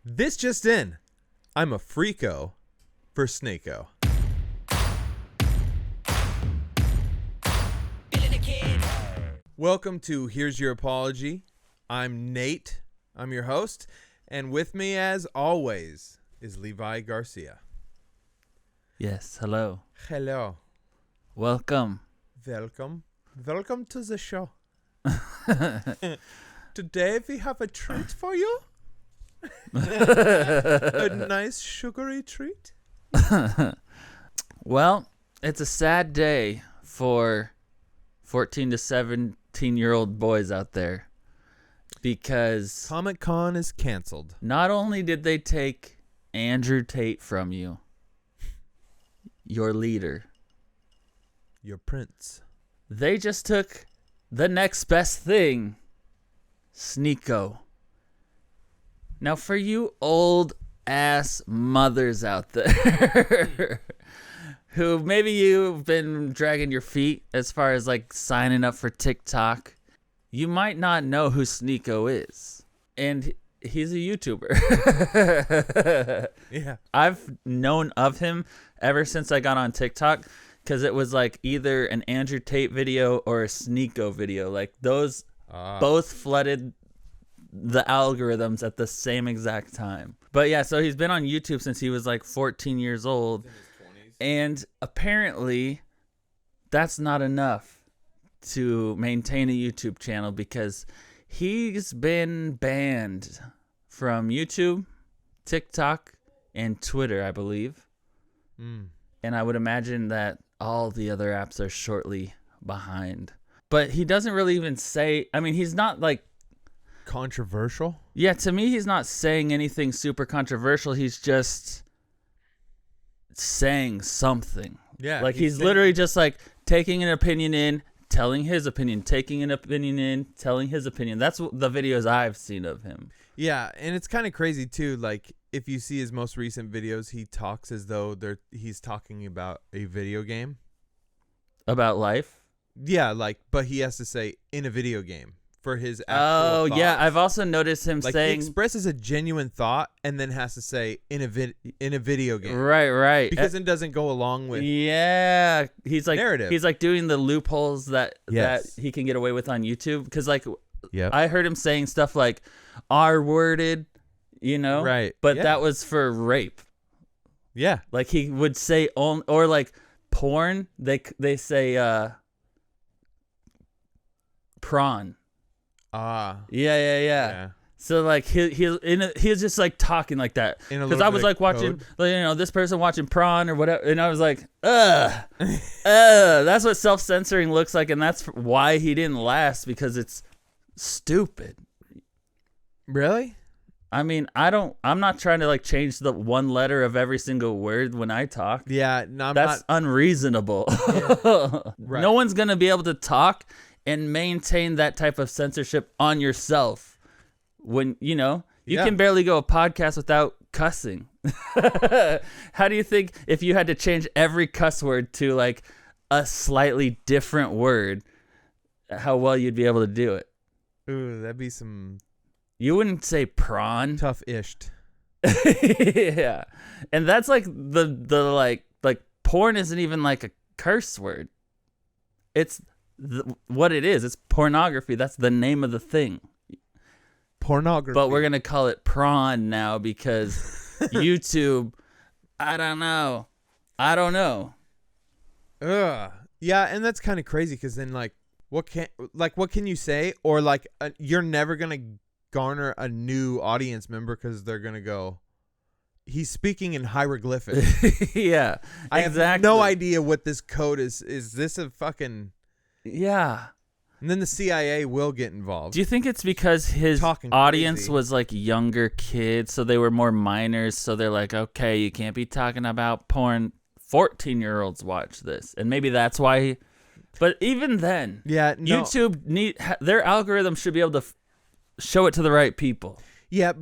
This just in. I'm a freako for SNEAKO. Welcome to Here's Your Apology. I'm Nate. I'm your host. And with me, as always, is Levi Garcia. Yes, hello. Hello. Welcome. Welcome. Welcome to the show. Today we have a treat for you. A nice sugary treat. Well, it's a sad day for 14 to 17-year-old boys out there because Comic-Con is canceled. not only did they take Andrew Tate from you, your leader, Your prince. they just took the next best thing, SNEAKO. Now, for you old-ass mothers out there who maybe you've been dragging your feet as far as like signing up for TikTok, you might not know who SNEAKO is. And he's a YouTuber. Yeah. I've known of him ever since I got on TikTok because it was like either an Andrew Tate video or a SNEAKO video. Like those both flooded the algorithms at the same exact time. But yeah, so he's been on YouTube since he was like 14 years old. And apparently that's not enough to maintain a YouTube channel because he's been banned from YouTube, TikTok, and Twitter, I believe. And I would imagine that all the other apps are shortly behind. But he doesn't really even say, I mean, he's not like Controversial? Yeah, to me, he's not saying anything super controversial. He's just saying something. Yeah. Like he's literally just like taking an opinion in, telling his opinion, taking an opinion in, telling his opinion. That's the videos I've seen of him. Yeah, and it's kind of crazy too. Like if you see his most recent videos, he talks as though he's talking about a video game. About life? Yeah, like, but he has to say in a video game for his actual Oh, thoughts. yeah. I've also noticed him Like saying... he expresses a genuine thought and then has to say in a video game. Right. Because it doesn't go along with Yeah. He's like narrative. He's like doing the loopholes that he can get away with on YouTube. Because like I heard him saying stuff like R-worded, you know? Right. But that was for rape. Yeah. Like he would say or like porn, they say prawn. Yeah. So like he's just like talking like that because I was like watching, this person watching prawn or whatever, and I was like, that's what self-censoring looks like, and that's why he didn't last, because it's stupid. Really? I mean, I'm not trying to like change the one letter of every single word when I talk. Yeah, no, that's unreasonable. Yeah. Right. No one's gonna be able to talk and maintain that type of censorship on yourself when, you can barely go a podcast without cussing. How do you think if you had to change every cuss word to like a slightly different word, how well you'd be able to do it? Ooh, that'd be some... You wouldn't say prawn. Tough-ish. Yeah. And that's like the like porn isn't even like a curse word. It's what it is. It's pornography. That's the name of the thing. Pornography. But we're going to call it prawn now because YouTube, I don't know. Ugh. Yeah, and that's kind of crazy because then what can you say? Or like you're never going to garner a new audience member because they're going to go, he's speaking in hieroglyphics. Yeah, I have no idea what this code is. Is this a fucking... Yeah. And then the CIA will get involved. Do you think it's because his audience was like younger kids, so they were more minors, so they're like, okay, you can't be talking about porn. 14-year-olds watch this, and maybe that's why. But even then, YouTube their algorithm should be able to show it to the right people. Yeah,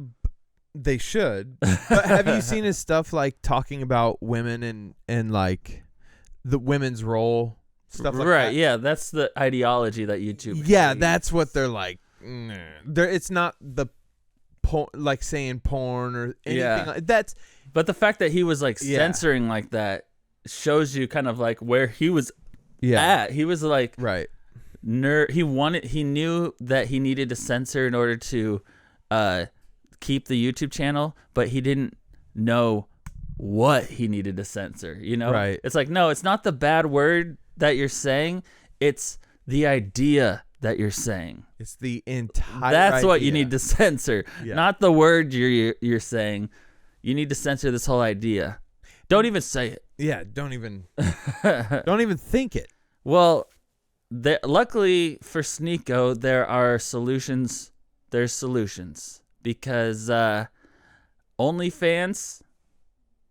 they should. But have you seen his stuff like talking about women and like the women's role? Stuff like that. Yeah, that's the ideology that YouTube hates. That's what they're like. It's not the like saying porn or anything. Yeah. That's. But the fact that he was like censoring like that shows you kind of like where he was at. He was like right. He knew that he needed to censor in order to keep the YouTube channel, but he didn't know what he needed to censor, you know? Right. It's like, no, it's not the bad word that you're saying, it's the idea that you're saying. It's the entire That's what idea. you need to censor, not the word you're saying. You need to censor this whole idea. Don't even say it. Yeah, don't even think it. Well, luckily for SNEAKO, there are solutions. There's solutions because OnlyFans,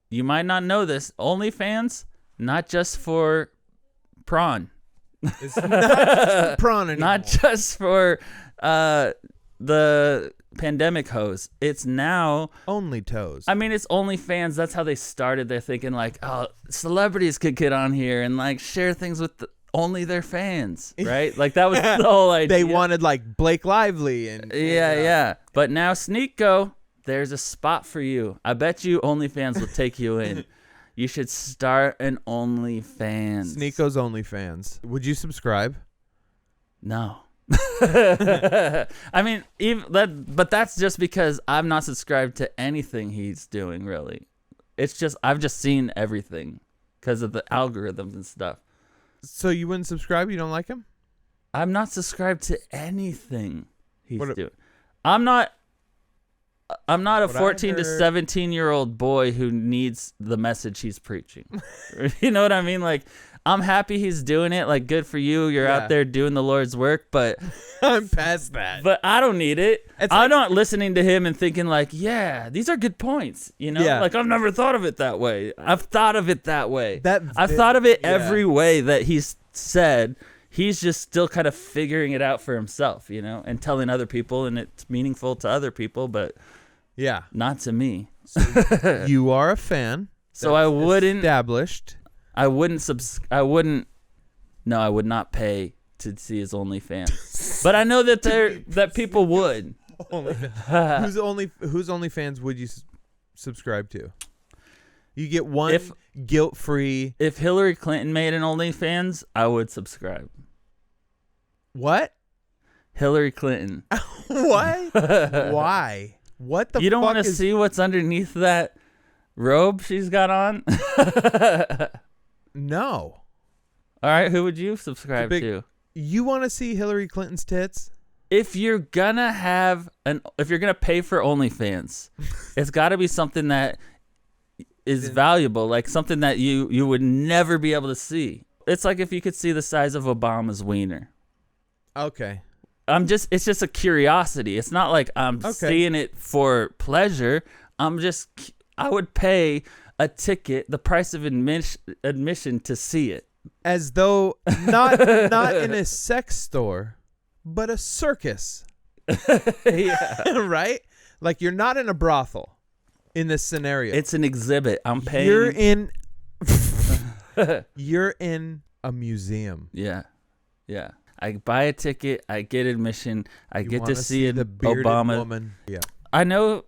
you might not know this, OnlyFans, not just for prawn. It's not just for prawn anymore. Not just for the pandemic hose. It's now only toes. I mean, it's OnlyFans. That's how they started. They're thinking like, oh, celebrities could get on here and like share things with only their fans, right? Like that was the whole idea. They wanted like Blake Lively and yeah. But now SNEAKO, there's a spot for you. I bet you OnlyFans will take you in. You should start an OnlyFans. SNEAKO's OnlyFans. Would you subscribe? No. I mean, but that's just because I'm not subscribed to anything he's doing, really. It's just I've just seen everything because of the algorithms and stuff. So you wouldn't subscribe? You don't like him? I'm not subscribed to anything he's doing. I'm not a 14 to 17-year-old boy who needs the message he's preaching. You know what I mean? Like, I'm happy he's doing it. Like, good for you. You're out there doing the Lord's work, but I'm past that. But I don't need it. I'm not listening to him and thinking like, yeah, these are good points. You know, like I've never thought of it that way. I've thought of it that way. I've thought of it every way that he's said. He's just still kind of figuring it out for himself, you know, and telling other people, and it's meaningful to other people, but not to me. So you are a fan. So I wouldn't established. I would not pay to see his OnlyFans. But I know that people would. Whose OnlyFans would you subscribe to? You get one guilt-free. If Hillary Clinton made an OnlyFans, I would subscribe. What? Hillary Clinton. What? Why? What the fuck? You don't want to see what's underneath that robe she's got on? No. All right, who would you subscribe to? You want to see Hillary Clinton's tits? If you're gonna pay for OnlyFans, it's got to be something that is valuable, like something that you would never be able to see. It's like if you could see the size of Obama's wiener. Okay. It's just a curiosity. It's not like I'm seeing it for pleasure. I would pay a ticket, the price of admission to see it. As though not in a sex store, but a circus. Yeah. Right? Like you're not in a brothel in this scenario. It's an exhibit. I'm paying. You're in a museum. Yeah. Yeah. I buy a ticket, I get admission, I get to see the bearded Obama woman. Yeah. I know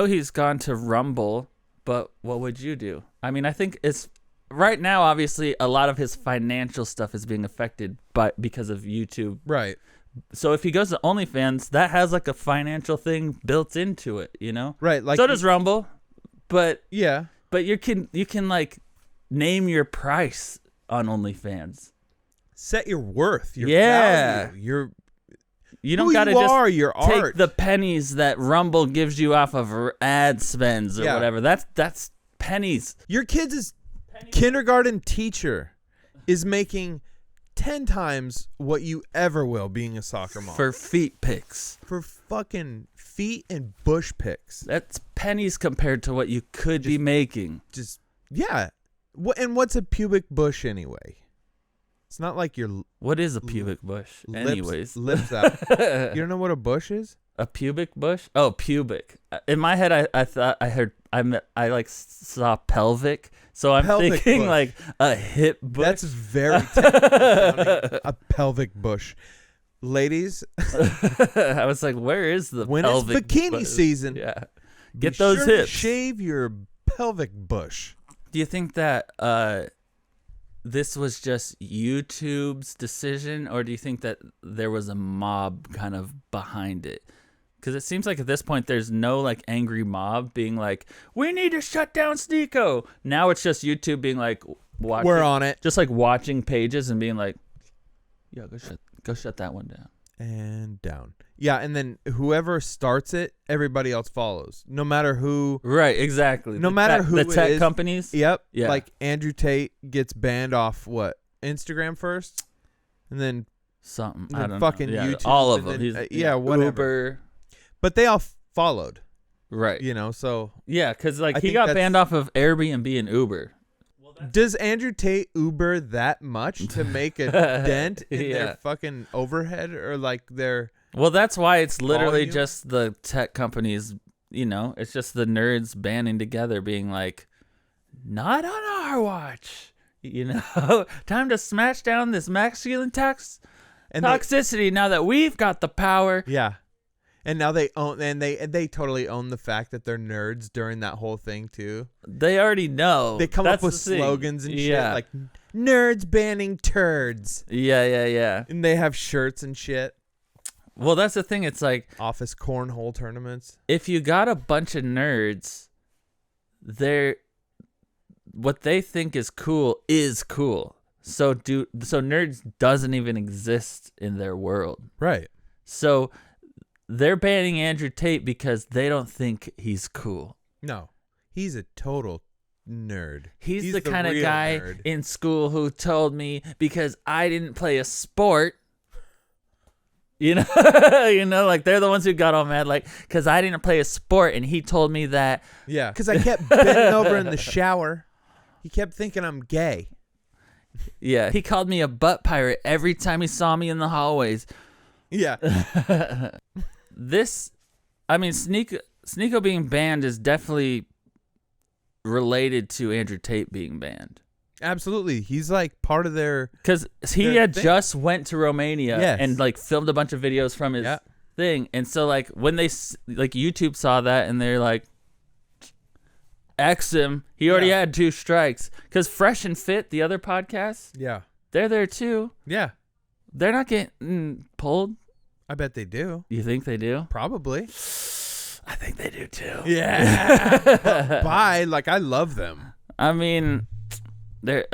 he's gone to Rumble, but what would you do? I mean, I think it's right now obviously a lot of his financial stuff is being affected because of YouTube. Right. So if he goes to OnlyFans, that has like a financial thing built into it, you know? Right. Like so does Rumble. But yeah. But you can like name your price on OnlyFans. Set your worth, your value, you don't got to just your take art. the pennies that Rumble gives you off of ad spends or whatever. That's pennies. Your kid's kindergarten teacher is making 10 times what you ever will being a soccer mom. For feet pics. For fucking feet and bush pics. That's pennies compared to what you could be making. And what's a pubic bush anyway? It's not like your... What is a pubic bush? Anyways. Lips out. You don't know what a bush is? A pubic bush? Oh, pubic. In my head, I thought I like saw pelvic. So I'm thinking bush. Like a hip bush. That's very technical. A pelvic bush. ladies, I was like, where is the when it's pelvic bikini bush? season, Yeah. be Get those sure to hips. shave your pelvic bush. Do you think that this was just YouTube's decision, or do you think that there was a mob kind of behind it? Because it seems like at this point there's no like angry mob being like, we need to shut down SNEAKO. Now it's just YouTube being like, watching, We're on it. just like watching pages and being like, yo, go shut that one down. And down. Yeah, and then whoever starts it, everybody else follows. No matter who. Right, exactly. No matter who the it tech is. companies. Yep. Yeah. Like Andrew Tate gets banned off what? Instagram first? And then Something. And I don't fucking know. Yeah, YouTube, all of and them. then, He's, yeah, whatever. Uber. But they all followed, Right. you know, so. Yeah, because like I he think got that's- banned off of Airbnb and Uber. Does Andrew Tate Uber that much to make a dent in Yeah. their fucking overhead or like their. Well, that's why it's literally Volume? just the tech companies, you know, it's just the nerds banding together being like, not on our watch. You know, time to smash down this masculine And toxicity now that we've got the power. Yeah. And now they own, and they totally own the fact that they're nerds during that whole thing too. They already know. They come That's up with the thing. slogans and shit Yeah. like nerds banning turds. Yeah. And they have shirts and shit. Well, that's the thing. It's like, Office cornhole tournaments. if you got a bunch of nerds, what they think is cool is cool. So nerds doesn't even exist in their world. Right. So they're banning Andrew Tate because they don't think he's cool. No. He's a total nerd. He's the kind of real guy nerd. in school who told me because I didn't play a sport. You know, like they're the ones who got all mad, like, because I didn't play a sport and he told me that. Yeah, because I kept bending over in the shower. He kept thinking I'm gay. Yeah, he called me a butt pirate every time he saw me in the hallways. Yeah. SNEAKO being banned is definitely related to Andrew Tate being banned. Absolutely. He's like part of their. Because he Their had thing. just went to Romania Yes. and like filmed a bunch of videos from his Yeah. thing. And so like when YouTube saw that and they're like, X him. He already had 2 strikes. Because Fresh and Fit, the other podcast, Yeah. they're there too. Yeah. They're not getting pulled. I bet they do. You think they do? Probably. I think they do too. Yeah. Bye. Like, I love them. I mean, their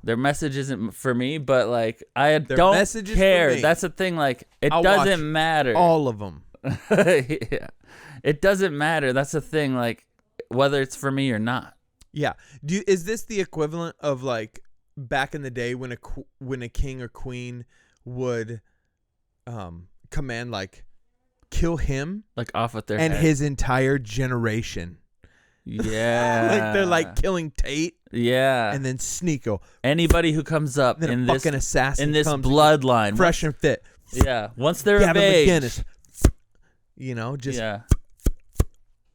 message isn't for me, but like I don't message is for care. me. That's the thing. Like it I'll watch doesn't matter. All of them. Yeah. It doesn't matter. That's the thing. Like whether it's for me or not. Yeah. Is this the equivalent of like back in the day when a king or queen would command like kill him Like off with their and head. his entire generation? Yeah. Like they're like killing Tate yeah. and then SNEAKO. Anybody who comes up Then in a this fucking assassin in this comes bloodline. fresh and fit. Yeah. Once they're of Gavin age. McGinnis. You know, just Yeah.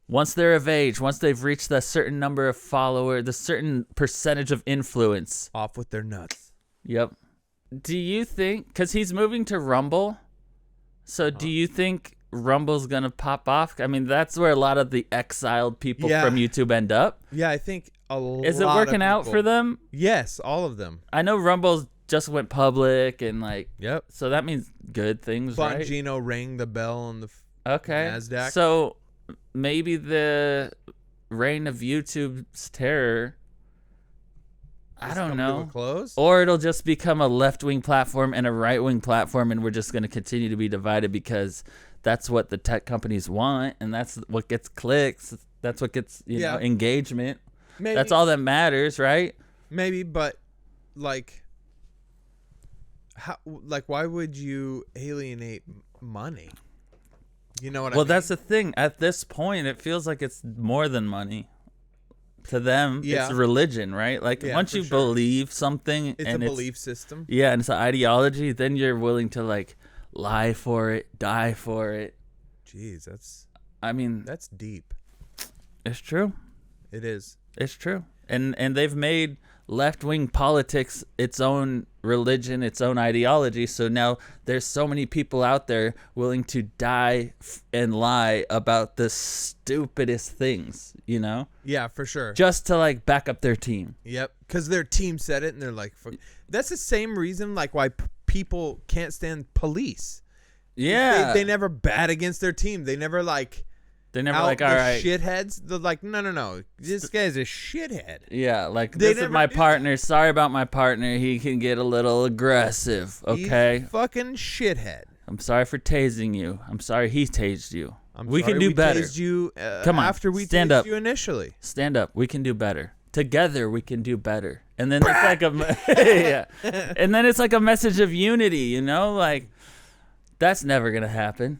Once they're of age, once they've reached that certain number of followers, the certain percentage of influence. off with their nuts. Yep. Do you think, because he's moving to Rumble, so do you think Rumble's going to pop off? I mean, that's where a lot of the exiled people Yeah. from YouTube end up. Yeah, I think a lot. Is it working out for them? Yes, all of them. I know Rumble's just went public and like, Yep. so that means good things, right? Bongino rang the bell on the Okay. NASDAQ. So maybe the reign of YouTube's terror, I don't know. Close. Or it'll just become a left-wing platform and a right-wing platform, and we're just going to continue to be divided because that's what the tech companies want, and that's what gets clicks. That's what gets you know engagement. Maybe, That's all that matters, right? Maybe, but like, how? Like, why would you alienate money? You know what I mean? Well, that's the thing. At this point, it feels like it's more than money. To them, Yeah. it's religion, right? Like Yeah, once for you sure. believe something it's and a belief system. yeah, and it's an ideology, then you're willing to like lie for it, die for it. Jeez, that's That's deep. it's true. It is. It's true. And they've made left-wing politics its own religion, its own ideology. So now there's so many people out there willing to die and lie about the stupidest things, you know? Yeah, for sure. Just to like back up their team. Yep, because their team said it, and they're like, fuck. That's the same reason like why people can't stand police. Yeah. They never bat against their team. They never like... They're never out like, all right. shitheads. They're like, no. This guy's a shithead. Yeah, like, They this is my never do partner. Sorry about my partner. He can get a little aggressive, okay? He's a fucking shithead. I'm sorry for tasing you. I'm sorry he tased you. We can do better. Tased you, Come on, after we stand tased up. you initially. Stand up. We can do better. Together, we can do better. And then it's like yeah. And then it's like a message of unity, you know? Like, that's never going to happen.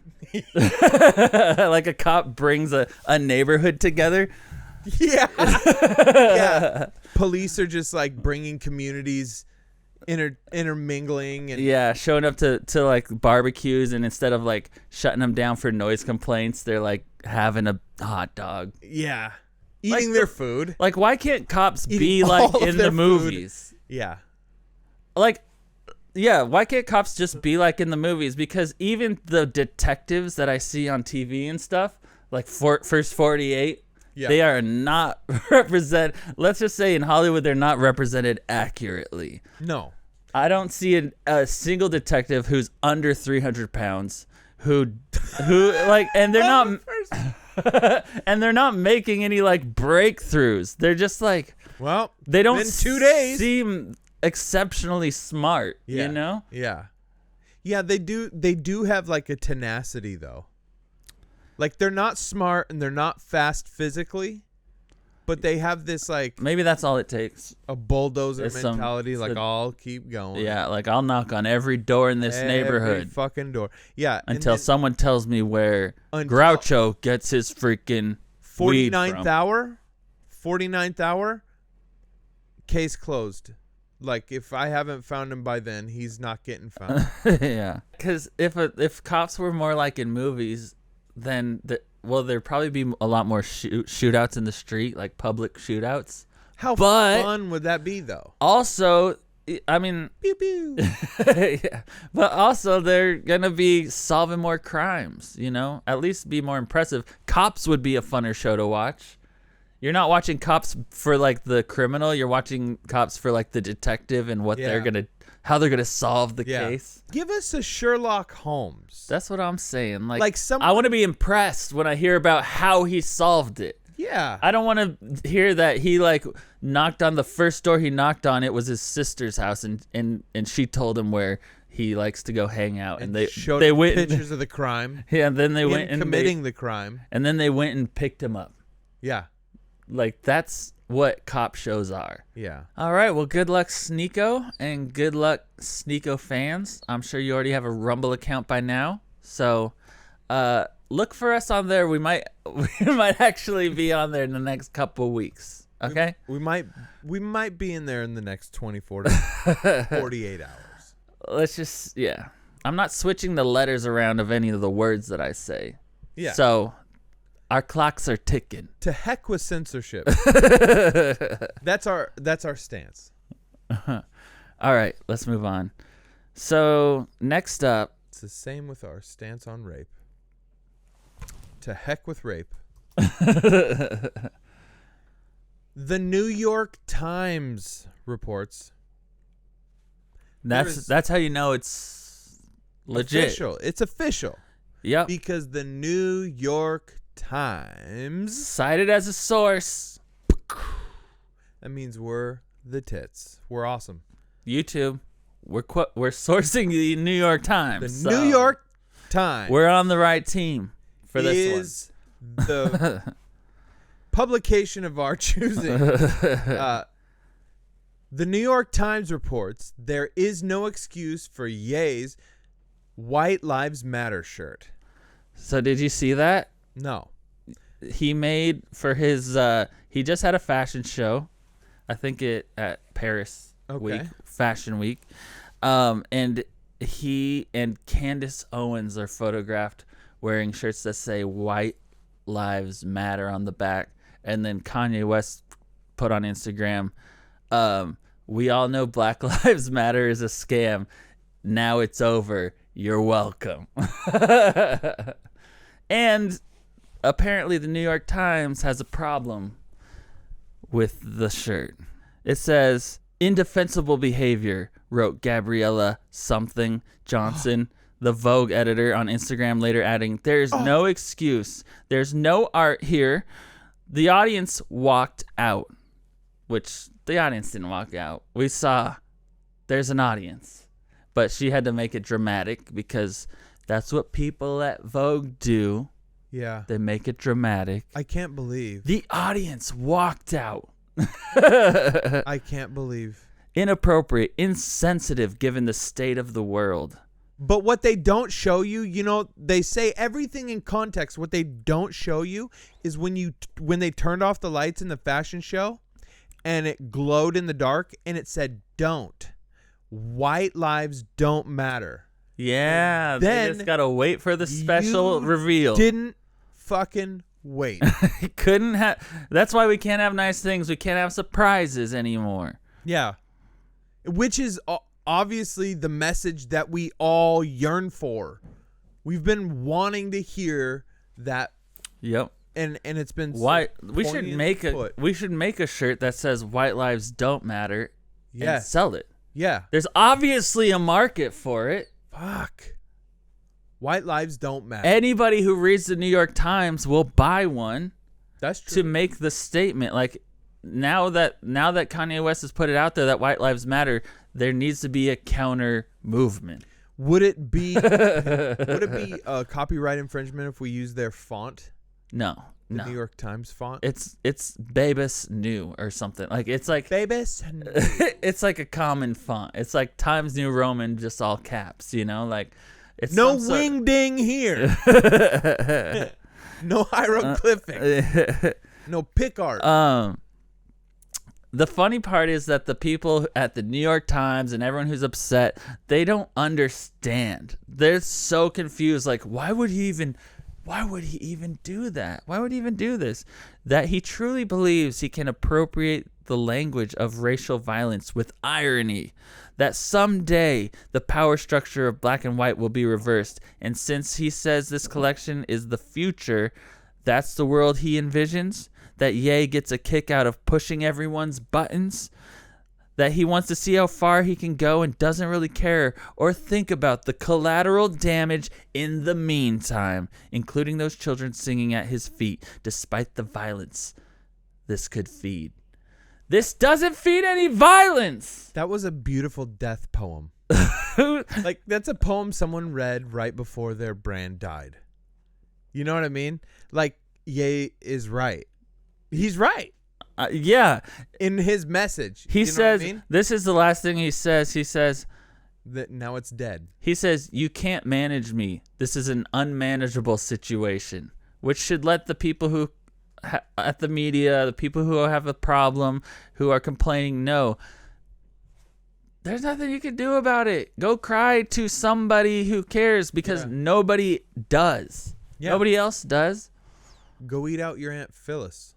Like a cop brings a neighborhood together. Yeah. Yeah. Police are just like bringing communities intermingling. And yeah, showing up to like barbecues, and instead of like shutting them down for noise complaints, they're like having a hot dog. Yeah. Eating their food. Like, why can't cops Eating be like all of in their the movies? Food. Yeah. Like, yeah, why can't cops just be like in the movies? Because even the detectives that I see on TV and stuff, like First 48, they are not represented. Let's just say in Hollywood, they're not represented accurately. No. I don't see a single detective who's under 300 pounds who like, and they're not, and they're not making any like breakthroughs. They're just like, well, they don't in 2 days seem exceptionally smart, yeah. you know? Yeah, they do have like a tenacity though. Like, they're not smart and they're not fast physically, but they have this like, maybe that's all it takes. a bulldozer mentality. I'll keep going. Yeah, like I'll knock on every door in this neighborhood. Every fucking door. Yeah. Until someone tells me where Groucho gets his freaking 49th hour. 49th hour. Case closed. Like, if I haven't found him by then, he's not getting found. Yeah. Because if cops were more like in movies, then there'd probably be a lot more shootouts in the street, like public shootouts. How fun would that be, though? Also, I mean, pew pew. Yeah, but also they're gonna be solving more crimes. You know, at least be more impressive. Cops would be a funner show to watch. You're not watching cops for like the criminal. You're watching cops for like the detective and what how they're gonna solve the case. Give us a Sherlock Holmes. That's what I'm saying. Like I want to be impressed when I hear about how he solved it. Yeah. I don't want to hear that he like knocked on the first door he knocked on. It was his sister's house, and she told him where he likes to go hang out, and they went pictures of the crime. Yeah, and then they went and committing the crime, and then they went and picked him up. Yeah. Like, that's what cop shows are. Yeah. All right. Well, good luck, SNEAKO, and good luck, SNEAKO fans. I'm sure you already have a Rumble account by now. So look for us on there. We might actually be on there in the next couple weeks. Okay? We might be in there in the next 24 to 48 hours. Let's just, yeah. I'm not switching the letters around of any of the words that I say. Yeah. So our clocks are ticking. To heck with censorship. That's our stance. All right, let's move on. So next up, it's the same with our stance on rape. To heck with rape. The New York Times reports. That's how you know it's legit. Official. It's official. Yep. Because the New York Times cited as a source. That means we're the tits. We're awesome. YouTube. We're sourcing the New York Times. The New York Times. We're on the right team for this one. Is the publication of our choosing. The New York Times reports there is no excuse for Ye's White Lives Matter shirt. So did you see that? No. He made for his he just had a fashion show. I think at Paris Fashion Week. And he and Candace Owens are photographed wearing shirts that say White Lives Matter on the back. And then Kanye West put on Instagram, We all know Black Lives Matter is a scam. Now it's over. You're welcome. And apparently the New York Times has a problem with the shirt. It says, indefensible behavior, wrote Gabriella something Johnson, the Vogue editor on Instagram, later adding, there's no excuse. There's no art here. The audience walked out, which the audience didn't walk out. We saw there's an audience, but she had to make it dramatic because that's what people at Vogue do. Yeah. They make it dramatic. I can't believe. The audience walked out. I can't believe. Inappropriate, insensitive given the state of the world. But what they don't show you, you know, they say everything in context. What they don't show you is when they turned off the lights in the fashion show and it glowed in the dark and it said, don't. White lives don't matter. Yeah, then they just got to wait for the special reveal. Didn't fucking wait. Couldn't have. That's why we can't have nice things. We can't have surprises anymore. Yeah. Which is obviously the message that we all yearn for. We've been wanting to hear that. Yep. And it's been why we should make a shirt that says white lives don't matter and sell it. Yeah. There's obviously a market for it. Fuck. White lives don't matter. Anybody who reads the New York Times will buy one. That's true. To make the statement. Like now that Kanye West has put it out there that white lives matter, there needs to be a counter movement. Would it be a copyright infringement if we use their font? No. The New York Times font? It's Babus New or something. Like it's like Babus. It's like a common font. It's like Times New Roman, just all caps, you know? Like it's no wing ding here. No hieroglyphic. No pick art. The funny part is that the people at the New York Times and everyone who's upset, they don't understand. They're so confused. Like, why would he even do that? Why would he even do this? That he truly believes he can appropriate the language of racial violence with irony. That someday the power structure of black and white will be reversed. And since he says this collection is the future, that's the world he envisions. That Ye gets a kick out of pushing everyone's buttons. That he wants to see how far he can go and doesn't really care or think about the collateral damage in the meantime, including those children singing at his feet, despite the violence this could feed. This doesn't feed any violence. That was a beautiful death poem. Like, that's a poem someone read right before their brand died. You know what I mean? Like, Ye is right. He's right. Yeah. In his message. He says, this is the last thing he says. He says, that now it's dead. He says, you can't manage me. This is an unmanageable situation, which should let the people who at the media, the people who have a problem, who are complaining, know there's nothing you can do about it. Go cry to somebody who cares because nobody does. Yeah. Nobody else does. Go eat out your Aunt Phyllis.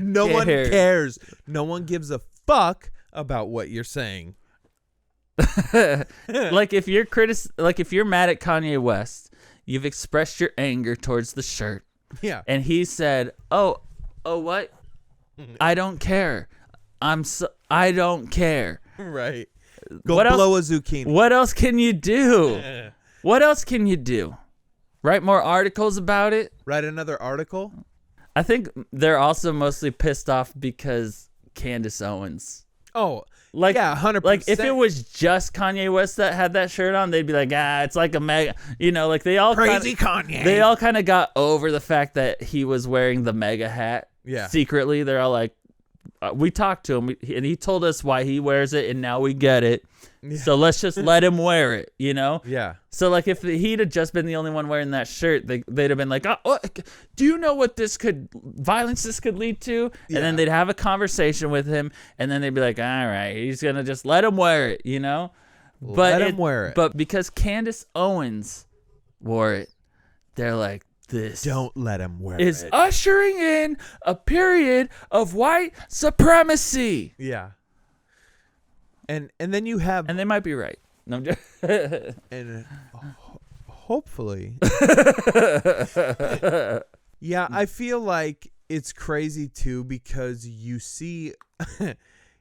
No one cares. No one gives a fuck about what you're saying. Like if you're mad at Kanye West, you've expressed your anger towards the shirt. Yeah. And he said, "Oh what? I don't care. I don't care." Right. Go blow a zucchini. What else can you do? What else can you do? Write more articles about it? Write another article? I think they're also mostly pissed off because Candace Owens. Oh, like, yeah, 100%. Like, if it was just Kanye West that had that shirt on, they'd be like, it's like a mega, like they all Kanye. They all kind of got over the fact that he was wearing the mega hat. Yeah. Secretly, they're all like, we talked to him, and he told us why he wears it, and now we get it. Yeah. So let's just let him wear it, Yeah. So, like, if he'd have just been the only one wearing that shirt, they'd have been like, do you know what violence this could lead to? Yeah. And then they'd have a conversation with him, and then they'd be like, all right, he's going to just let him wear it, Let him wear it. But because Candace Owens wore it, they're like, this Don't let him wear is it. ushering in a period of white supremacy. Yeah. And then you have And they might be right. No, I'm just and hopefully. Yeah, I feel like it's crazy too because you see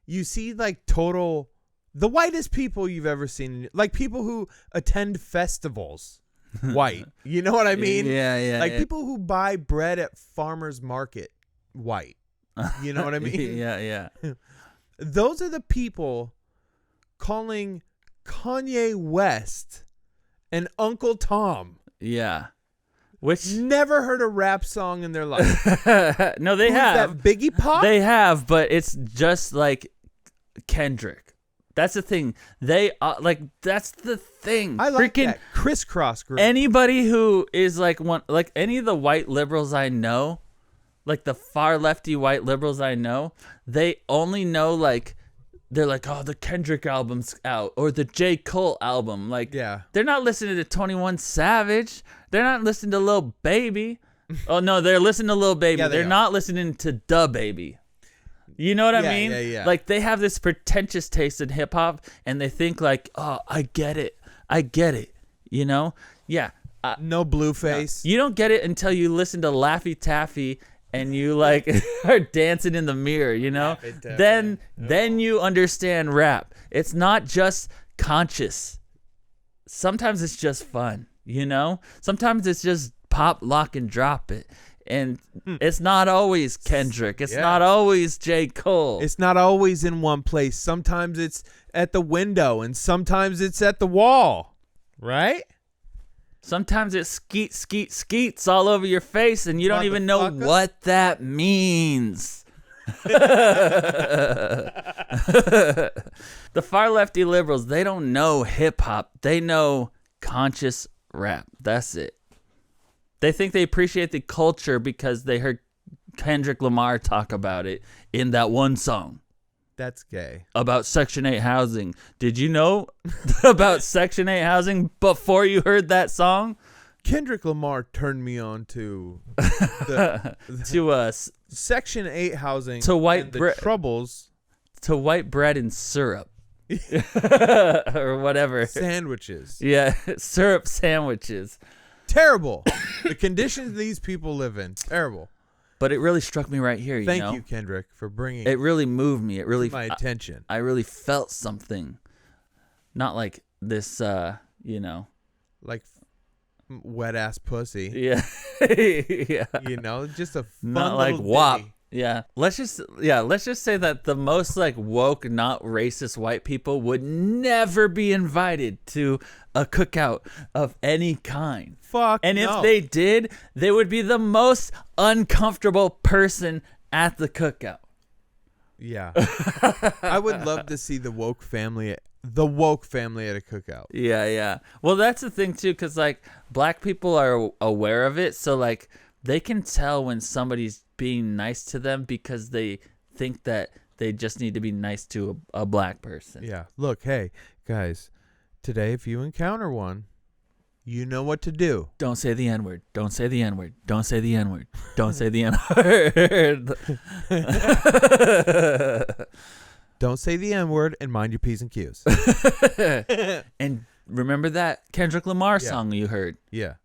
like total the whitest people you've ever seen, like people who attend festivals. White. You know what I mean? Yeah. Like people who buy bread at farmers market, white. You know what I mean? Yeah. Those are the people calling Kanye West and Uncle Tom. Yeah. Which Never heard a rap song in their life. no, they Who's have. that Biggie Pop? They have, but it's just like Kendrick. That's the thing. They like that's the thing. I like Freaking that crisscross group. anybody who is like any of the white liberals I know, like the far lefty white liberals I know, they only know like they're like, oh, the Kendrick album's out or the J. Cole album. Like, Yeah. they're not listening to 21 Savage. They're not listening to Lil Baby. Oh no, they're listening to Lil Baby. Yeah, they're are. not listening to Da Baby. You know what I mean? Yeah. Like they have this pretentious taste in hip hop, and they think like, "Oh, I get it. You know? Yeah. No Blueface. You don't get it until you listen to Laffy Taffy and you like are dancing in the mirror. You know? Then you understand rap. It's not just conscious. Sometimes it's just fun. You know? Sometimes it's just pop, lock, and drop it. And it's not always Kendrick. It's not always J. Cole. It's not always in one place. Sometimes it's at the window and sometimes it's at the wall. Right? Sometimes it's skeets all over your face and you don't even know what that means. The far lefty liberals, they don't know hip hop. They know conscious rap. That's it. They think they appreciate the culture because they heard Kendrick Lamar talk about it in that one song. That's gay. About Section 8 housing. Did you know about Section 8 housing before you heard that song? Kendrick Lamar turned me on to To us. Section 8 housing To white and the troubles. To white bread and syrup. Or whatever. Sandwiches. Yeah, syrup sandwiches. Terrible. The conditions these people live in. Terrible. But it really struck me right here, Thank you, Kendrick, for bringing it really moved me. It really my attention. I really felt something. Not like this Like wet ass pussy. Yeah. Yeah. You know, just a fun Not like little WAP. ditty. Yeah. Let's just say that the most like woke, not racist white people would never be invited to a cookout of any kind. Fuck. And no. if they did, they would be the most uncomfortable person at the cookout. Yeah. I would love to see the woke family at a cookout. Yeah. Well, that's the thing too, because like black people are aware of it, so like they can tell when somebody's being nice to them because they think that they just need to be nice to a black person. Yeah. Look, hey, guys, today if you encounter one, you know what to do. Don't say the N-word. Don't say the N-word. Don't say the N-word. Don't say the N-word. Don't say the N-word and mind your P's and Q's. And remember that Kendrick Lamar song you heard? Yeah.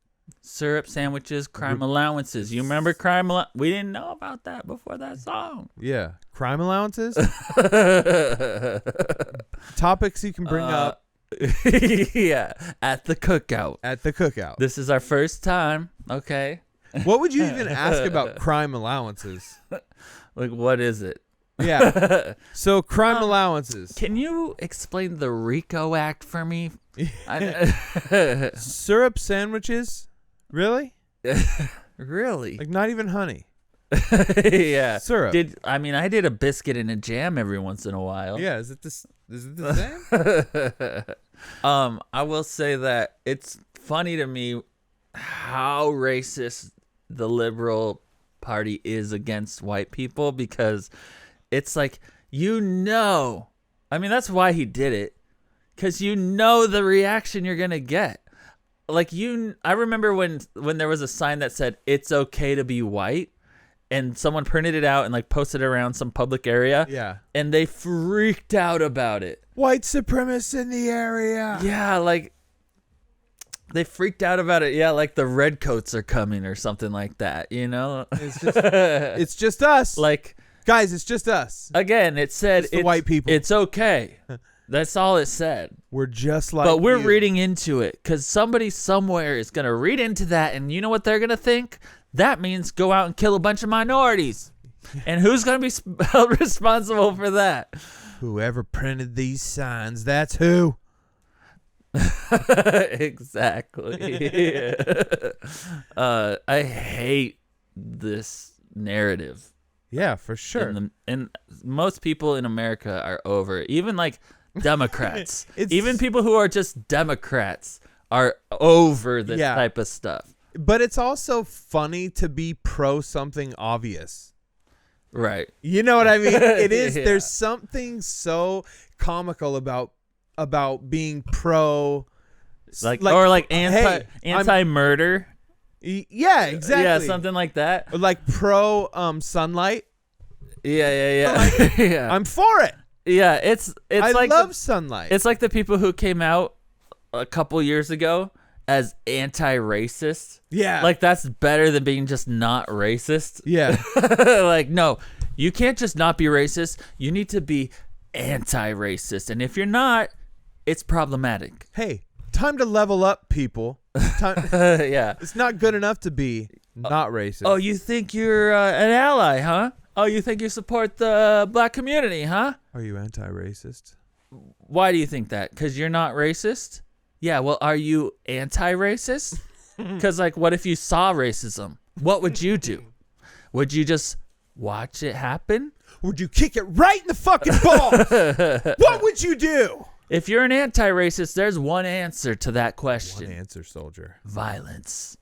Syrup sandwiches, crime allowances. You remember crime allowance? We didn't know about that before that song. Yeah. Crime allowances? Topics you can bring up. Yeah. At the cookout. At the cookout. This is our first time. Okay. What would you even ask about crime allowances? Like, what is it? Yeah. So crime allowances. Can you explain the RICO Act for me? Syrup sandwiches? Really? Really? Like not even honey. Yeah. Syrup. I did a biscuit and a jam every once in a while. Yeah, is it the same? I will say that it's funny to me how racist the liberal party is against white people, because it's like, that's why he did it, because the reaction you're gonna get. I remember when there was a sign that said it's okay to be white, and someone printed it out and like posted it around some public area. Yeah. And they freaked out about it. White supremacists in the area. Yeah, like they freaked out about it. Yeah, like the redcoats are coming or something like that, you know? It's just us. Like, guys, it's just us. Again, it said it's the white people. It's okay. That's all it said. We're just like But we're you. reading into it because somebody somewhere is going to read into that, and you know what they're going to think? That means go out and kill a bunch of minorities. And who's going to be held responsible for that? Whoever printed these signs, that's who. Exactly. I hate this narrative. Yeah, for sure. And most people in America are over it. Even like Democrats. Even people who are just Democrats are over this type of stuff. But it's also funny to be pro something obvious. Right. You know what I mean? It is. Yeah. There's something so comical about being pro, or anti-murder. Yeah, exactly. Yeah, something like that. Or like pro sunlight. Yeah. Like, yeah. I'm for it. Yeah, it's I like love sunlight. It's like the people who came out a couple years ago as anti-racist. Yeah. Like that's better than being just not racist. Yeah. Like, no, you can't just not be racist. You need to be anti-racist. And if you're not, it's problematic. Hey, time to level up, people. Yeah. It's not good enough to be not racist. Oh, you think you're an ally, huh? Oh, you think you support the black community, huh? Are you anti-racist? Why do you think that? Because you're not racist? Yeah, well, are you anti-racist? Because, like, what if you saw racism? What would you do? Would you just watch it happen? Would you kick it right in the fucking balls? What would you do? If you're an anti-racist, there's one answer to that question. One answer, soldier. Violence.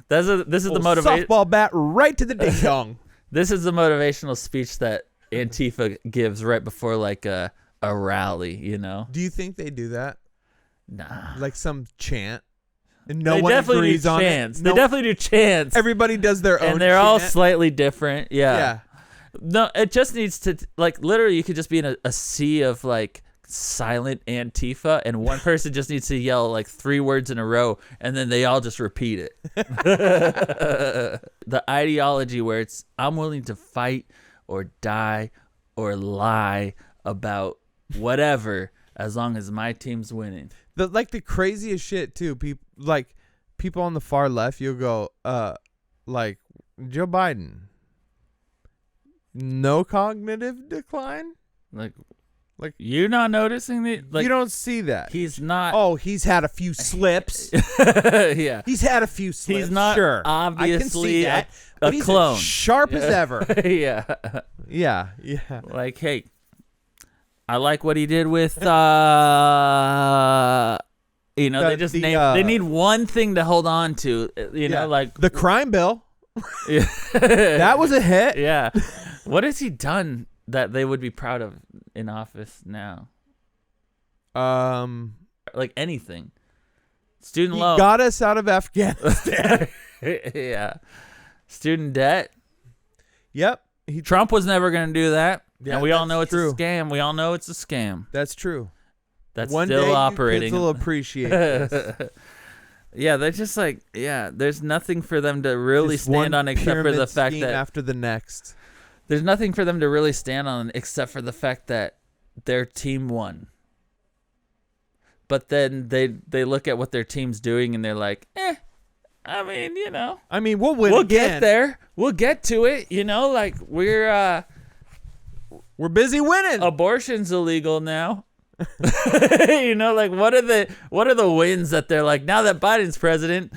This is the motivation. Softball bat right to the ding dong. This is the motivational speech that Antifa gives right before like a rally, you know? Do you think they do that? Nah. Like some chant? And they one definitely agrees do on chants. it? They definitely do chants. Everybody does their own and they're chant. all slightly different. Yeah. No, it just needs to, like, literally you could just be in a sea of like silent Antifa, and one person just needs to yell like 3 words in a row, and then they all just repeat it. The ideology where it's, I'm willing to fight or die or lie about whatever as long as my team's winning. The craziest shit too. People on the far left, you'll go, like Joe Biden, no cognitive decline. Like you're not noticing the you don't see that. He's not. Oh, he's had a few slips. Yeah, he's had a few slips. He's not sure. obviously I can see that, a he's clone. Sharp as ever. Yeah. Yeah. Like, hey, I like what he did with they just they need one thing to hold on to, know, like the crime bill. Yeah. That was a hit. Yeah. What has he done that they would be proud of in office now? Like anything. Student loan. Got us out of Afghanistan. Yeah. Student debt. Yep. Trump was never going to do that. Yeah, and we all know it's true. a scam. We all know it's a scam. That's true. That's One still day operating. Kids will appreciate this. Yeah, they're just like, there's nothing for them to really stand on except for the fact that after the next. There's nothing for them to really stand on except for the fact that their team won. But then they look at what their team's doing and they're like, I mean, we'll win We'll again. get there. We'll get to it, like we're busy winning. Abortion's illegal now. Like what are the wins that they're like, now that Biden's president,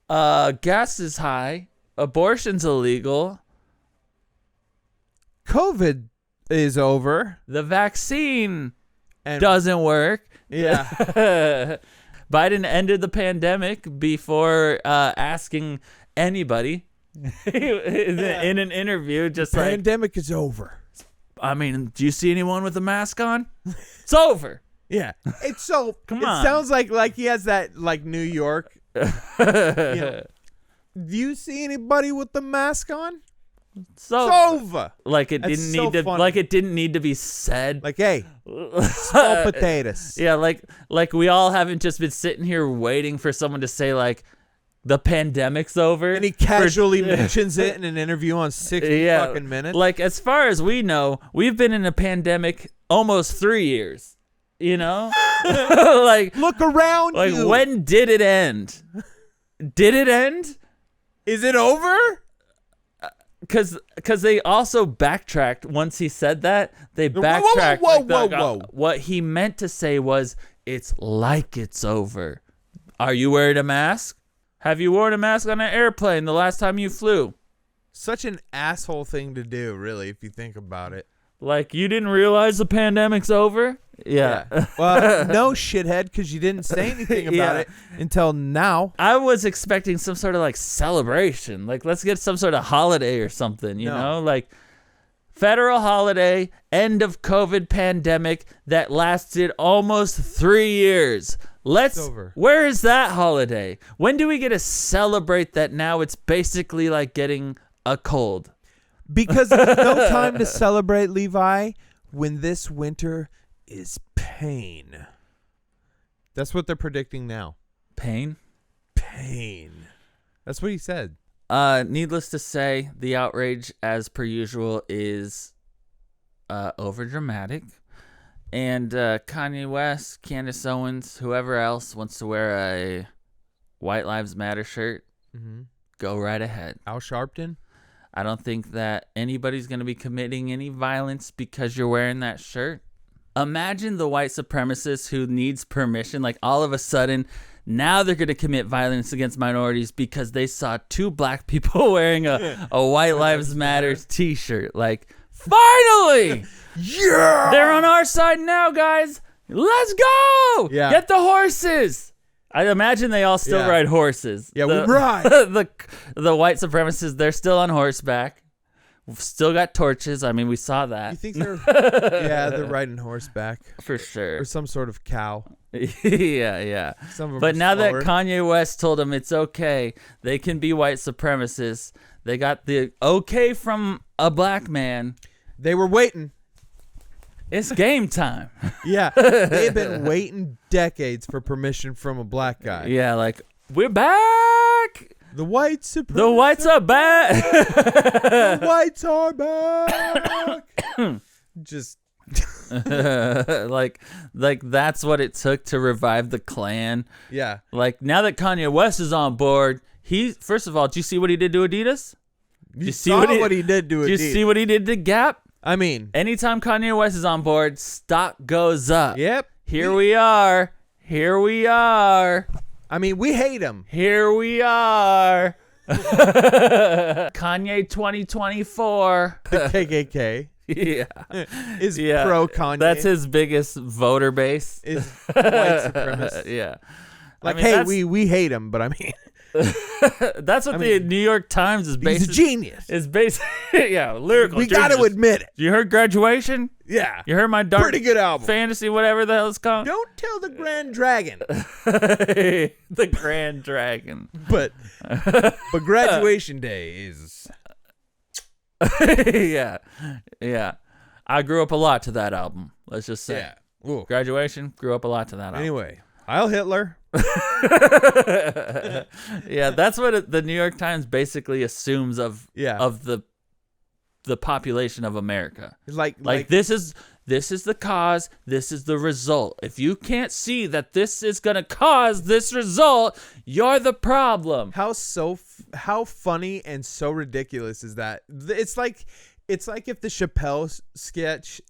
gas is high, abortion's illegal, COVID is over, the vaccine and doesn't work. Yeah. Biden ended the pandemic before asking anybody in an interview, just pandemic is over. I mean, do you see anyone with a mask on? It's over. Yeah. It's so Come it on. sounds like he has that like New York. You know, do you see anybody with the mask on? So Sova. like it That's didn't so need to funny. like it didn't need to be said. Like, hey, small potatoes. Yeah, like we all haven't just been sitting here waiting for someone to say like the pandemic's over. And he casually mentions it in an interview on 60 fucking minutes. Like as far as we know, we've been in a pandemic almost 3 years. You know? Like look around like you. when did it end? Did it end? Is it over? Because they also backtracked once he said that. They backtracked. Whoa. What he meant to say was, it's like it's over. Are you wearing a mask? Have you worn a mask on an airplane the last time you flew? Such an asshole thing to do, really, if you think about it. Like, you didn't realize the pandemic's over? Yeah. Well, no, shithead, because you didn't say anything about it until now. I was expecting some sort of, like, celebration. Like, let's get some sort of holiday or something, you know? Like, federal holiday, end of COVID pandemic that lasted almost 3 years. It's over. Where is that holiday? When do we get to celebrate that now it's basically like getting a cold? Because there's no time to celebrate, Levi, when this winter is pain. That's what they're predicting now. Pain? Pain. That's what he said. Needless to say, the outrage, as per usual, is overdramatic. And Kanye West, Candace Owens, whoever else wants to wear a White Lives Matter shirt, go right ahead. Al Sharpton? I don't think that anybody's going to be committing any violence because you're wearing that shirt. Imagine the white supremacist who needs permission. Like all of a sudden, now they're going to commit violence against minorities because they saw two black people wearing a White Lives Matter t-shirt. Like, finally! Yeah! They're on our side now, guys. Let's go! Yeah. Get the horses! I imagine they all still ride horses. Yeah, we ride. The white supremacists, they're still on horseback. We've still got torches. I mean, we saw that. You think they're... yeah, they're riding horseback. For sure. Or some sort of cow. Yeah. Some of them But are now slower. that Kanye West told them it's okay, they can be white supremacists. They got the okay from a black man. They were waiting. It's game time. Yeah, they've been waiting decades for permission from a black guy. Yeah, like, we're back. The white supremacists. The whites are back. The whites are back. Just like that's what it took to revive the Klan. yeah. Like now that Kanye West is on board, first of all, did you see what he did to Adidas? You saw what he did to Did you Adidas. see what he did to Gap? I mean, Anytime Kanye West is on board, stock goes up. yep. Here we are. I mean, we hate him. Here we are. Kanye 2024. The KKK Yeah. is pro Kanye. That's his biggest voter base. Is white supremacist. Yeah. Like, I mean, hey, that's- we hate him, but I mean, That's what the New York Times is based. he's a genius. Is based. Yeah, lyrical. We got to genius. admit it. You heard Graduation? Yeah. You heard my dark Pretty good album. fantasy, whatever the hell it's called. Don't tell the Grand Dragon. The Grand Dragon. But graduation day is yeah. I grew up a lot to that album. Let's just say. yeah. Ooh. Graduation, grew up a lot to that album. Anyway, Heil Hitler. Yeah, that's what the New York Times basically assumes of the population of America. Like This is the cause, this is the result. If you can't see that this is going to cause this result, you're the problem. how funny and so ridiculous is that? It's like if the Chappelle sketch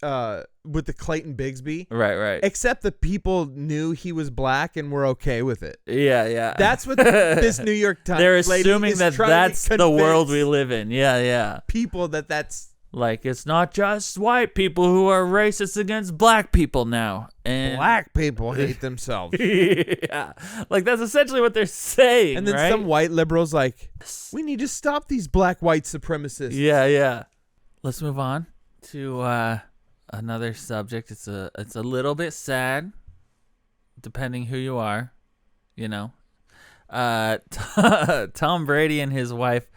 with the Clayton Bigsby, Right. except the people knew he was black and were okay with it. Yeah. That's what this New York Times They're lady assuming is that trying to that's the world we convince live in. Yeah. people that's Like, it's not just white people who are racist against black people now. And black people hate themselves. yeah. Like, that's essentially what they're saying, And then right? some white liberals like, we need to stop these black white supremacists. Yeah. Let's move on to another subject. It's a little bit sad. depending who you are, you know. Tom Brady and his wife,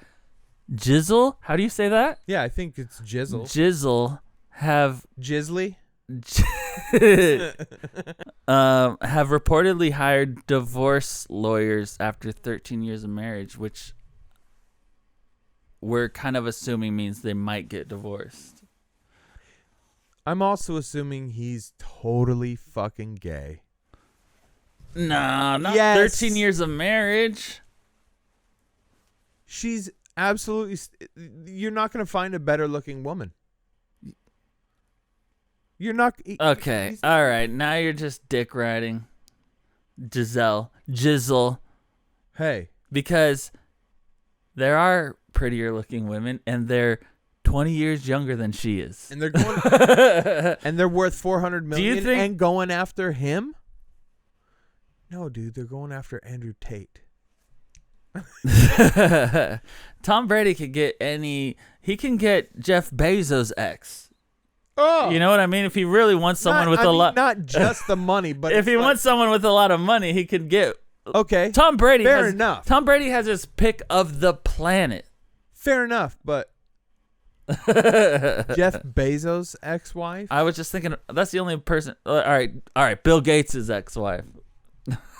Jizzle. How do you say that? Yeah, I think it's Jizzle. Jizzle have Jizzly? have reportedly hired divorce lawyers after 13 years of marriage, which we're kind of assuming means they might get divorced. I'm also assuming he's totally fucking gay. Nah, not Yes. 13 years of marriage. She's absolutely... You're not going to find a better looking woman. You're not... Okay, all right. Now you're just dick riding Jizzle. Hey. Because there are prettier looking women, and they're 20 years younger than she is. And they're going... and they're worth $400 million and going after him? No, dude, they're going after Andrew Tate. Tom Brady could get he can get Jeff Bezos' ex. Oh, you know what I mean? If he really wants someone with a lot, not just the money, but if he wants someone with a lot of money, he could get. Okay, Tom Brady. Fair enough. Tom Brady has his pick of the planet. Fair enough, but Jeff Bezos' ex-wife. I was just thinking that's the only person. All right. Bill Gates' ex-wife.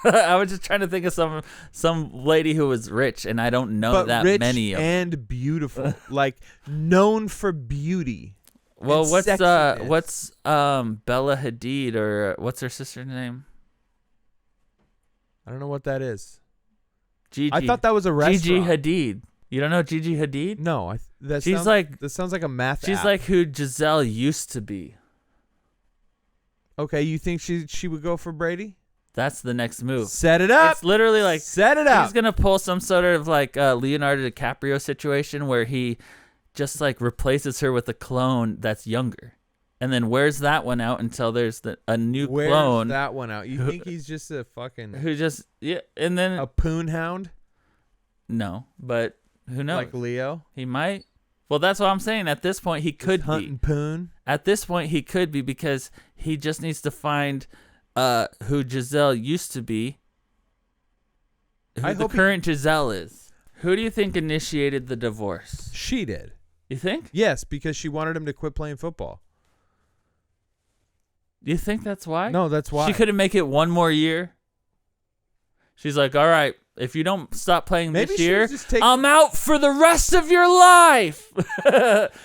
I was just trying to think of some lady who was rich, and I don't know but that rich many of them. And beautiful, like known for beauty. Well, what's Bella Hadid, or what's her sister's name? I don't know what that is. Gigi. I thought that was a restaurant. Gigi Hadid. You don't know Gigi Hadid? No, that sounds like a math. She's app. like who Giselle used to be. Okay, you think she would go for Brady? That's the next move. Set it up. It's literally like set it up. He's gonna pull some sort of like Leonardo DiCaprio situation where he just like replaces her with a clone that's younger, and then wears that one out until there's a new clone. That one out. You think he's just a fucking and then a poon hound? No, but who knows? Like Leo, he might. Well, that's what I'm saying. At this point, he could be hunting poon. At this point, he could be because he just needs to find who Giselle used to be. Who the current Giselle is. Who do you think initiated the divorce? She did. You think? Yes, because she wanted him to quit playing football. You think that's why? No, that's why. She couldn't make it one more year. She's like, all right, if you don't stop playing this year, I'm out for the rest of your life.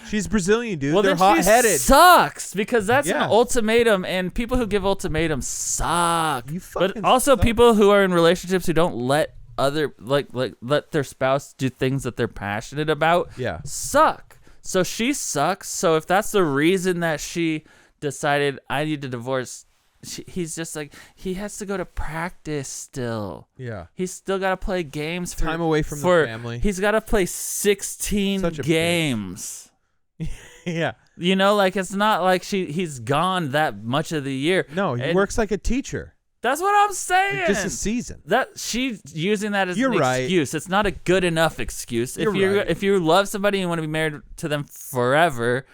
She's Brazilian, dude. Well, they're then hot-headed. She sucks because that's an ultimatum, and people who give ultimatums suck. But also people who are in relationships who don't let let their spouse do things that they're passionate about suck. So she sucks. So if that's the reason that she decided I need to divorce, he's just like, he has to go to practice still. Yeah. He's still got to play games. Time away from the family. He's got to play 16 games. Yeah. You know, like it's not like he's gone that much of the year. No, he works like a teacher. That's what I'm saying. Like just a season. That she's using that as an excuse. It's not a good enough excuse. If you love somebody and you want to be married to them forever,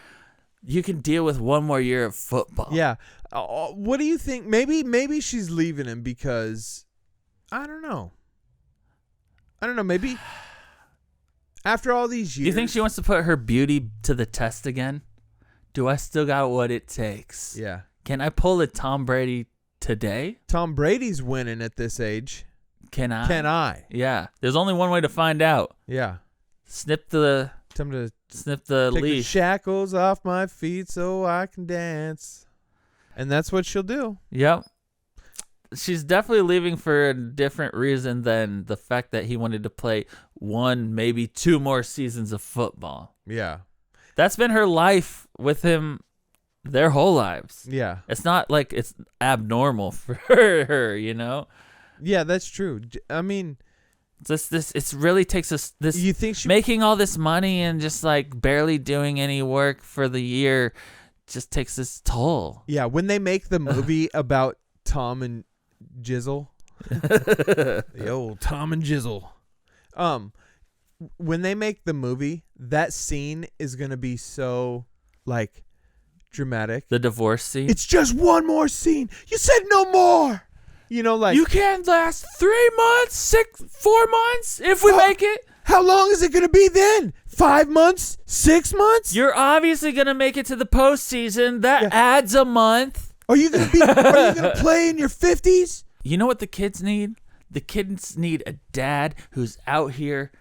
you can deal with one more year of football. Yeah. What do you think? Maybe she's leaving him because I don't know. Maybe after all these years. Do you think she wants to put her beauty to the test again? Do I still got what it takes? Yeah. Can I pull a Tom Brady today? Tom Brady's winning at this age. Can I? Yeah. There's only one way to find out. Yeah. Snip the leash. Take the shackles off my feet so I can dance. And that's what she'll do. Yep. She's definitely leaving for a different reason than the fact that he wanted to play one, maybe two more seasons of football. Yeah. That's been her life with him their whole lives. Yeah. It's not like it's abnormal for her, you know? Yeah, that's true. I mean, it really takes us this. You think making all this money and just like barely doing any work for the year just takes this toll. Yeah, when they make the movie about Tom and Jizzle, the old Tom and Jizzle, when they make the movie, that scene is gonna be so like dramatic. The divorce scene. It's just one more scene. You said no more. You know, like you can't last 3 months, 4 months if we make it. How long is it going to be then? 5 months? 6 months? You're obviously going to make it to the postseason. That adds a month. Are you going to play in your 50s? You know what the kids need? The kids need a dad who's out here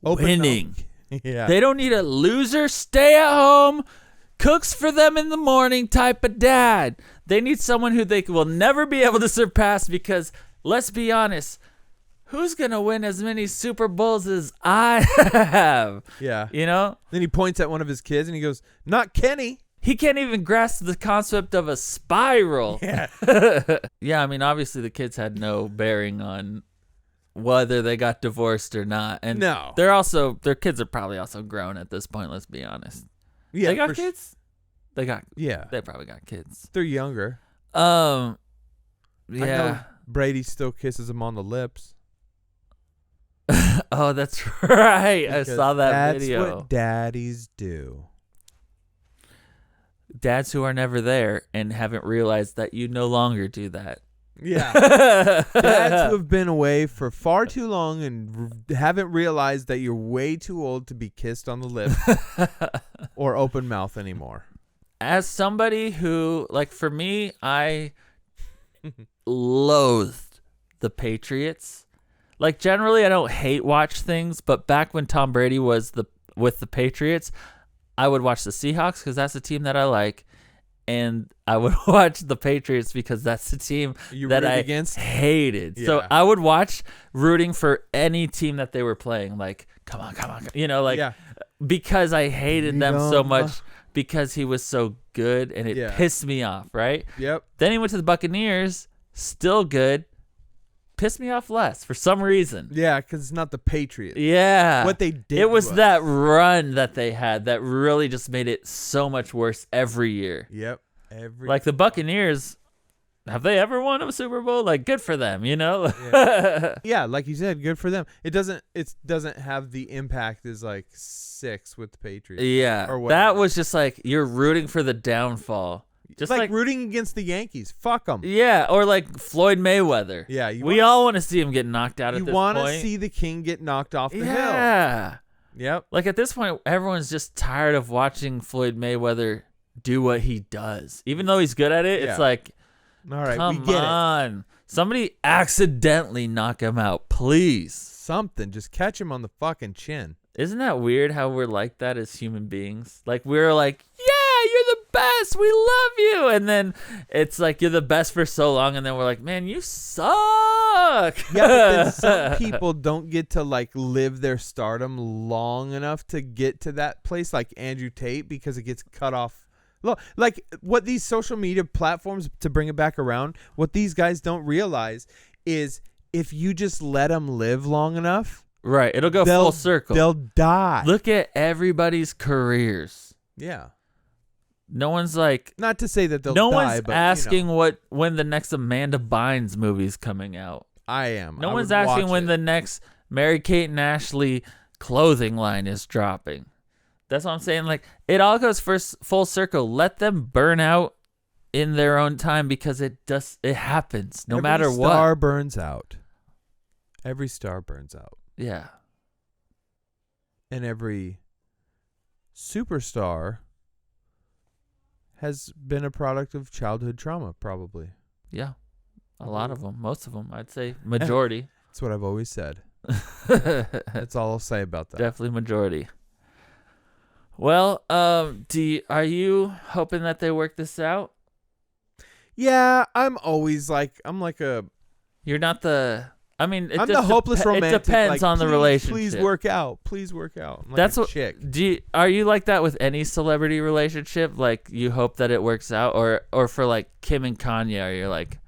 winning. Yeah. They don't need a loser, stay at home, cooks for them in the morning type of dad. They need someone who they will never be able to surpass because, let's be honest, who's going to win as many Super Bowls as I have? Yeah. You know? Then he points at one of his kids and he goes, not Kenny. He can't even grasp the concept of a spiral. Yeah. Yeah, I mean, obviously the kids had no bearing on whether they got divorced or not. And no. their kids are probably also grown at this point, let's be honest. Yeah, they got kids? They probably got kids. They're younger. Yeah. I know Brady still kisses him on the lips. Oh, that's right. I saw that video. That's what daddies do. Dads who are never there and haven't realized that you no longer do that. Yeah. Dads who have been away for far too long and haven't realized that you're way too old to be kissed on the lips or open mouth anymore. As somebody who, like, for me, I loathed the Patriots. Like, generally, I don't hate watch things, but back when Tom Brady was with the Patriots, I would watch the Seahawks because that's the team that I like, and I would watch the Patriots because that's the team that I hated. Yeah. So I would watch rooting for any team that they were playing. Like, come on, you know, like because I hated them so much because he was so good, and it pissed me off. Right? Yep. Then he went to the Buccaneers, still good. Pissed me off less for some reason. Yeah, because it's not the Patriots. Yeah. What they did. It was that run that they had that really just made it so much worse every year. Yep. Like the Buccaneers, have they ever won a Super Bowl? Like, good for them, you know? Yeah, like you said, good for them. It doesn't have the impact as like 6 with the Patriots. Yeah. Or that was just like you're rooting for the downfall. Just like rooting against the Yankees. Fuck them. Yeah, or like Floyd Mayweather. Yeah, we all want to see him get knocked out at this point. You want to see the king get knocked off the hill. Yeah. Yep. Like at this point, everyone's just tired of watching Floyd Mayweather do what he does. Even though he's good at it, it's like, all right, come we get on. It. Somebody accidentally knock him out, please. Something. Just catch him on the fucking chin. Isn't that weird how we're like that as human beings? Like, we're like, yeah, you're the best. We love you. And then it's like you're the best for so long. And then we're like, man, you suck. Yeah, but then some people don't get to like live their stardom long enough to get to that place, like Andrew Tate, because it gets cut off. Look, like what these social media platforms, to bring it back around, what these guys don't realize is if you just let them live long enough, right, it'll go full circle. They'll die. Look at everybody's careers. Yeah. No one's like, not to say that they'll no die, one's but asking when the next Amanda Bynes movie's coming out. I am. No one's asking when the next Mary-Kate and Ashley clothing line is dropping. That's what I'm saying. Like, it all goes full circle. Let them burn out in their own time because it happens no matter what. Every star burns out. Every star burns out. Yeah. And every superstar has been a product of childhood trauma, probably. Yeah. A lot of them. Most of them. I'd say majority. That's what I've always said. That's all I'll say about that. Definitely majority. Well, are you hoping that they work this out? Yeah, I'm always like, you're not the... I mean, I'm the hopeless romantic. It depends on the relationship. Please work out. Please work out. I'm like that's a what. Chick. Are you like that with any celebrity relationship? Like you hope that it works out, or for like Kim and Kanye, are you like,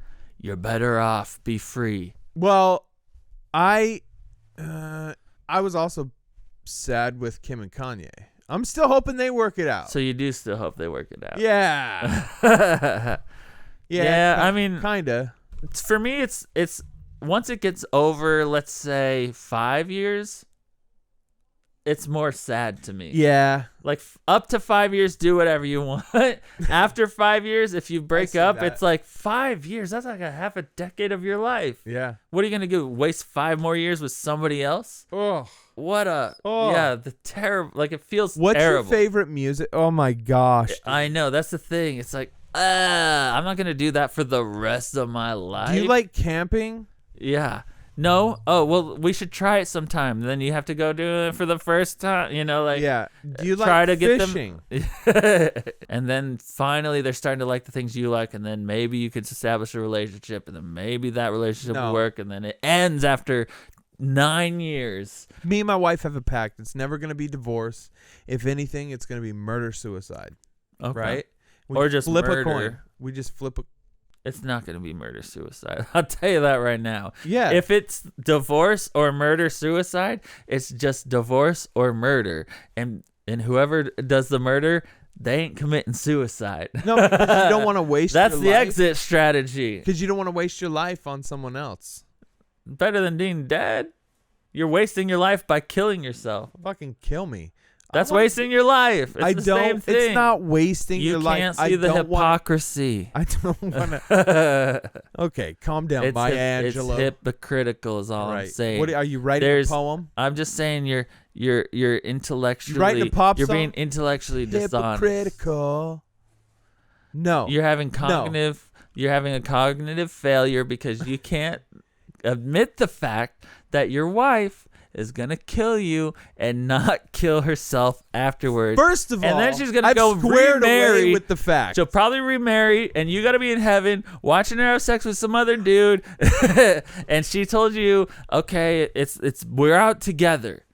you're better off, be free? Well, I was also sad with Kim and Kanye. I'm still hoping they work it out. So you do still hope they work it out? Yeah. Yeah. I mean, kinda. For me, it's once it gets over, let's say 5 years, it's more sad to me. Yeah. Like up to 5 years, do whatever you want. After 5 years, if you break up, that. it's like 5 years. That's like a half a decade of your life. Yeah. What are you gonna do? Waste 5 more years with somebody else? Oh. What a the terrible. Like it feels What's terrible. your favorite music? Oh my gosh. Dude. I know, that's the thing. It's like I'm not gonna do that for the rest of my life. Do you like camping? Yeah. No? Oh, well, we should try it sometime. Then you have to go do it for the first time. Like, yeah. Do you try like to fishing? Get them. And then finally they're starting to like the things you like. And then maybe you could establish a relationship. And then maybe that relationship will work. And then it ends after 9 years. Me and my wife have a pact. It's never going to be divorce. If anything, it's going to be murder-suicide. Okay. Right? Or just flip murder. a coin. We just flip a It's not going to be murder-suicide. I'll tell you that right now. Yeah. If it's divorce or murder-suicide, it's just divorce or murder. And whoever does the murder, they ain't committing suicide. No, because you don't want to waste That's your the life. exit strategy. Because you don't want to waste your life on someone else. Better than being dead. You're wasting your life by killing yourself. Fucking kill me. That's wasting your life. It's the same thing. It's not wasting your life. You can't see the hypocrisy. I don't want to. Okay, calm down, Maya Angelou. It's hypocritical is all I'm saying. Are you writing a poem? I'm just saying you're intellectually. You writing a pop You're song? being intellectually dishonest. Hypocritical. No. You're having cognitive. You're having a cognitive failure because you can't admit the fact that your wife is gonna kill you and not kill herself afterwards. First of all, and then she's gonna I've go squared remarry away with the fact. She'll probably remarry, and you gotta be in heaven watching her have sex with some other dude. And she told you, okay, it's we're out together,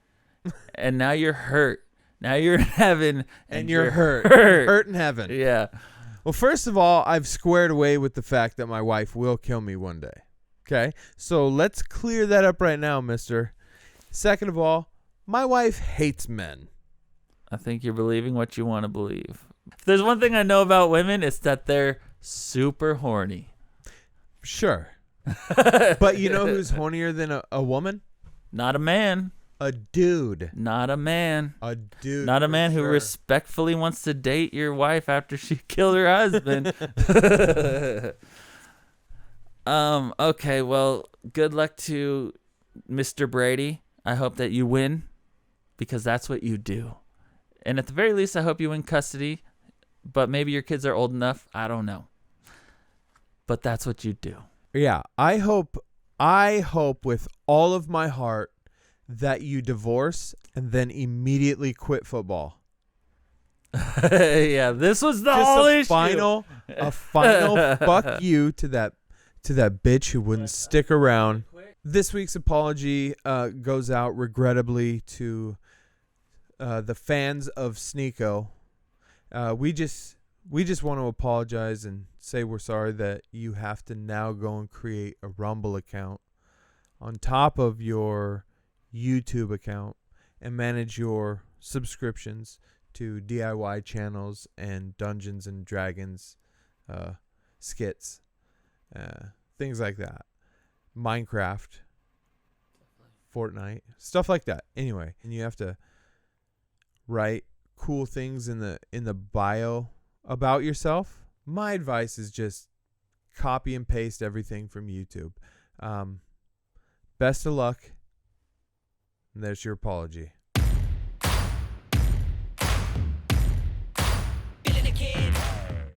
and now you're hurt. Now you're in heaven, and you're hurt. Hurt in heaven. Yeah. Well, first of all, I've squared away with the fact that my wife will kill me one day. Okay, so let's clear that up right now, mister. Second of all, my wife hates men. I think you're believing what you want to believe. If there's one thing I know about women, it's that they're super horny. Sure. But you know who's hornier than a woman? Not a man. A dude. Not a man. A dude. Not a man who respectfully wants to date your wife after she killed her husband. Okay, well, good luck to Mr. Brady. I hope that you win because that's what you do. And at the very least, I hope you win custody, but maybe your kids are old enough. I don't know. But that's what you do. Yeah, I hope with all of my heart that you divorce and then immediately quit football. Yeah, this was the whole issue. A final fuck you to that bitch who wouldn't stick around. This week's apology goes out regrettably to the fans of SNEAKO. We just want to apologize and say we're sorry that you have to now go and create a Rumble account on top of your YouTube account and manage your subscriptions to DIY channels and Dungeons and Dragons skits, things like that. Minecraft, Fortnite, stuff like that. Anyway, and you have to write cool things in the bio about yourself. My advice is just copy and paste everything from YouTube. Best of luck. And there's your apology.